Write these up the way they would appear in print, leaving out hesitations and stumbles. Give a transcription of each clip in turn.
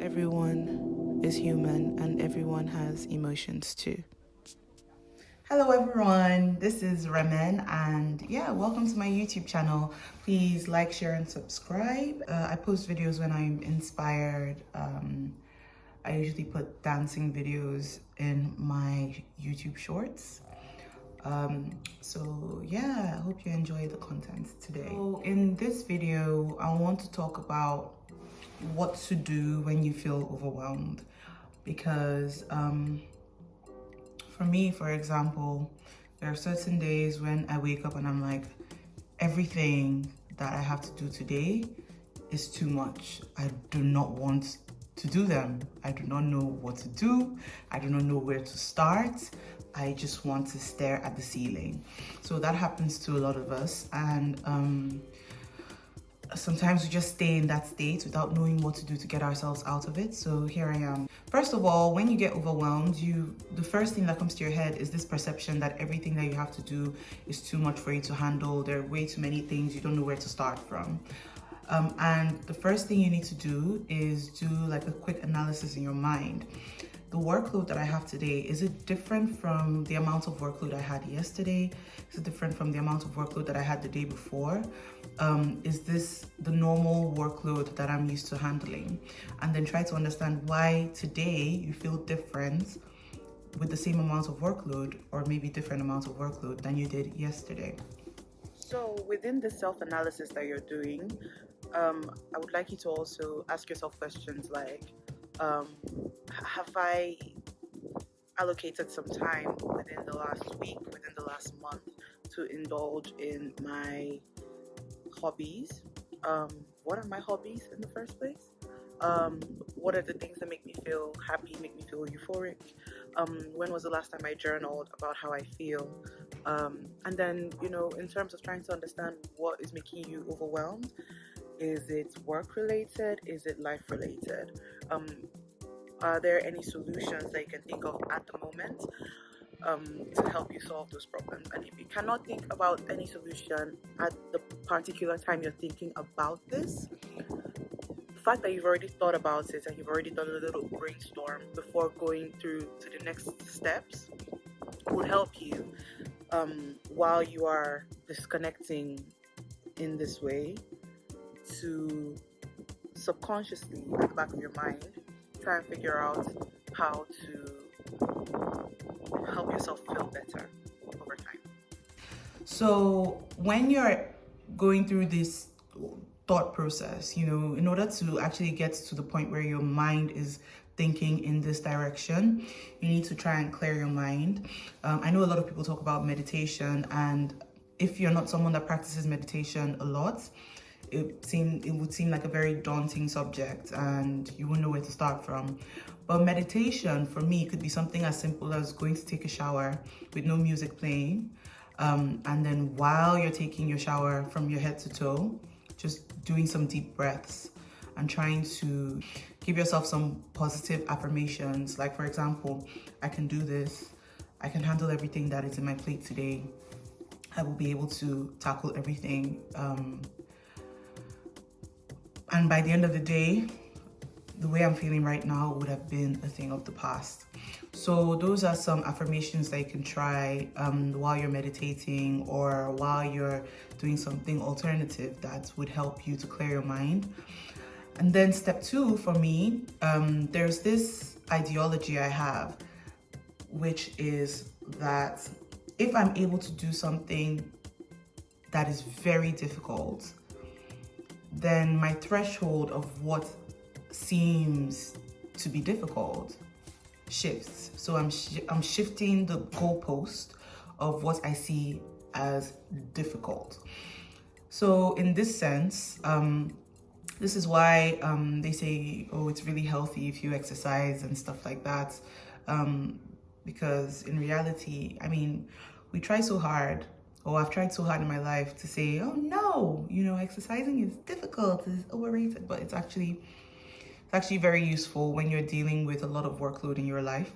Everyone is human and everyone has emotions too. Hello everyone, this is Remen and yeah, welcome to my YouTube channel. Please like, share and subscribe. I post videos when I'm inspired. I usually put dancing videos in my YouTube shorts. So yeah, I hope you enjoy the content today. So in this video, I want to talk about what to do when you feel overwhelmed because for me, for example, there are certain days when I wake up and I'm like, everything that I have to do today is too much. I do not want to do them. I do not know what to do. I do not know where to start. I just want to stare at the ceiling. So that happens to a lot of us. And sometimes we just stay in that state without knowing what to do to get ourselves out of it. So here I am. First of all, when you get overwhelmed, the first thing that comes to your head is this perception that everything that you have to do is too much for you to handle. There are way too many things, you don't know where to start from. And the first thing you need to do is do like a quick analysis in your mind. The workload that I have today, is it different from the amount of workload I had yesterday? Is it different from the amount of workload that I had the day before? Is this the normal workload that I'm used to handling? And then try to understand why today you feel different with the same amount of workload or maybe different amounts of workload than you did yesterday. So within the self-analysis that you're doing, I would like you to also ask yourself questions like, have I allocated some time within the last week, within the last month to indulge in my hobbies? What are my hobbies in the first place? What are the things that make me feel happy, make me feel euphoric? When was the last time I journaled about how I feel? And then, in terms of trying to understand what is making you overwhelmed, is it work related? Is it life related? Are there any solutions that you can think of at the moment to help you solve those problems? And if you cannot think about any solution at the particular time you're thinking about this, the fact that you've already thought about it and you've already done a little brainstorm before going through to the next steps will help you while you are disconnecting in this way to subconsciously at the back of your mind try and figure out how to help yourself feel better over time. So when you're going through this thought process, in order to actually get to the point where your mind is thinking in this direction, you need to try and clear your mind. I know a lot of people talk about meditation, and if you're not someone that practices meditation a lot, it would seem like a very daunting subject and you wouldn't know where to start from. But meditation for me could be something as simple as going to take a shower with no music playing, and then while you're taking your shower from your head to toe, just doing some deep breaths and trying to give yourself some positive affirmations. Like, for example, I can do this. I can handle everything that is in my plate today. I will be able to tackle everything. And by the end of the day, the way I'm feeling right now would have been a thing of the past. So those are some affirmations that you can try while you're meditating or while you're doing something alternative that would help you to clear your mind. And then step 2 for me, there's this ideology I have, which is that if I'm able to do something that is very difficult, then my threshold of what seems to be difficult shifts. So I'm shifting the goalpost of what I see as difficult. So in this sense, this is why they say, oh, it's really healthy if you exercise and stuff like that. Because in reality, we try so hard, or I've tried so hard in my life to say, oh no, exercising is difficult, it's overrated, but it's actually very useful when you're dealing with a lot of workload in your life.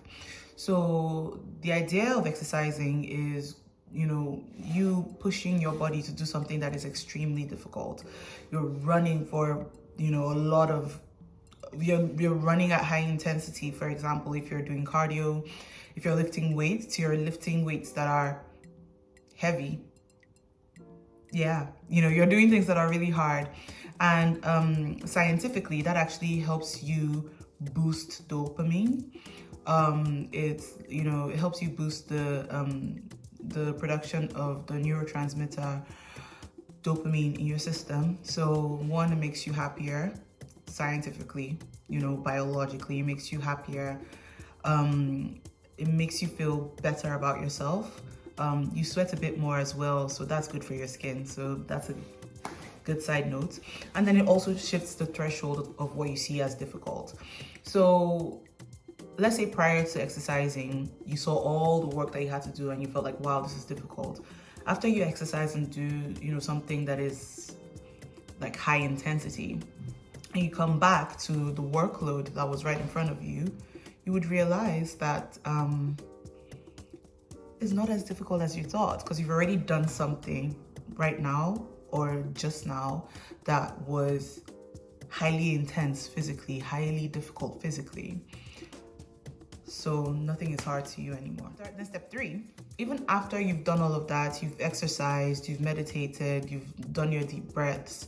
So the idea of exercising is, you pushing your body to do something that is extremely difficult. You're running for, a lot of you're running at high intensity. For example, if you're doing cardio, if you're lifting weights, you're lifting weights that are heavy. Yeah, you know, you're doing things that are really hard. And scientifically, that actually helps you boost dopamine. It's, you know, it helps you boost the production of the neurotransmitter dopamine in your system. So one, it makes you happier scientifically, you know, biologically, it makes you happier. It makes you feel better about yourself. You sweat a bit more as well, so that's good for your skin. So that's a good side note. And then it also shifts the threshold of what you see as difficult. So let's say prior to exercising, you saw all the work that you had to do and you felt like, wow, this is difficult. After you exercise and do, you know, something that is like high intensity, and you come back to the workload that was right in front of you, you would realize that it's not as difficult as you thought, because you've already done something right now or just now that was highly intense physically, highly difficult physically. So nothing is hard to you anymore. Then step 3, even after you've done all of that, you've exercised, you've meditated, you've done your deep breaths,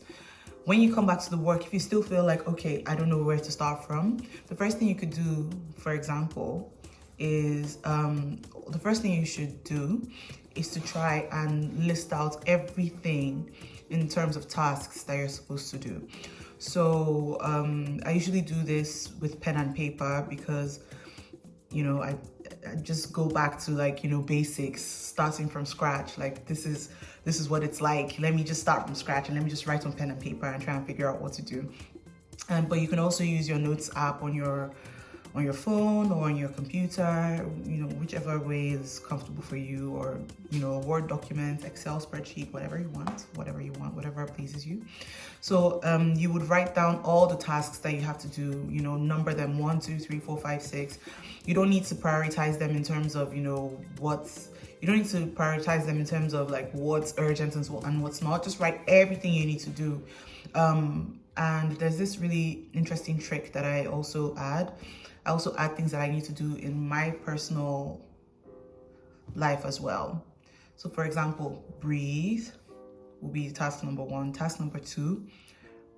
when you come back to the work, if you still feel like, okay, I don't know where to start from, the first thing you could do, for example, is the first thing you should do is to try and list out everything in terms of tasks that you're supposed to do. So I usually do this with pen and paper because, you know, I just go back to, like, you know, basics, starting from scratch. Like, this is what it's like. Let me just start from scratch and let me just write on pen and paper and try and figure out what to do. But you can also use your notes app on your phone or on your computer, you know, whichever way is comfortable for you, or, you know, a Word document, Excel spreadsheet, whatever you want, whatever pleases you. So you would write down all the tasks that you have to do, you know, number them 1, 2, 3, 4, 5, 6. You don't need to prioritize them in terms of, you know, you don't need to prioritize them in terms of like what's urgent and what's not. Just write everything you need to do. And there's this really interesting trick that I also add. I also add things that I need to do in my personal life as well. So for example, breathe will be task number 1. Task number 2,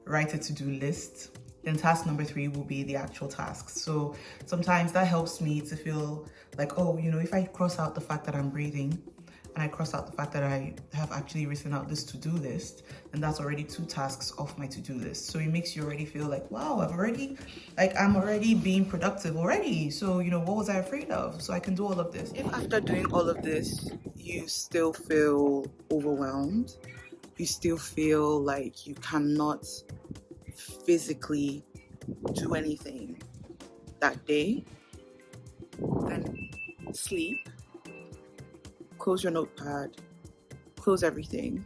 write a to-do list. Then task number 3 will be the actual tasks. So sometimes that helps me to feel like, oh, you know, if I cross out the fact that I'm breathing and I cross out the fact that I have actually written out this to-do list, then that's already 2 tasks off my to-do list. So it makes you already feel like, wow, I'm already being productive already. So, you know, what was I afraid of? So I can do all of this. If after doing all of this, you still feel overwhelmed, you still feel like you cannot physically do anything that day, then sleep, close your notepad, close everything,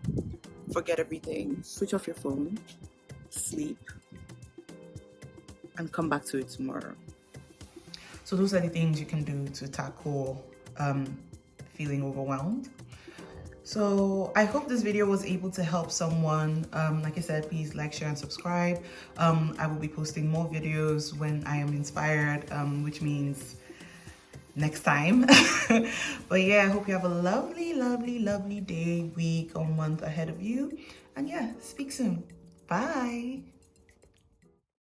forget everything, switch off your phone, sleep, and come back to it tomorrow. So those are the things you can do to tackle feeling overwhelmed. So I hope this video was able to help someone. Like I said, please like, share, and subscribe. I will be posting more videos when I am inspired, which means next time. But yeah, I hope you have a lovely, lovely, lovely day, week, or month ahead of you. And yeah, speak soon. Bye.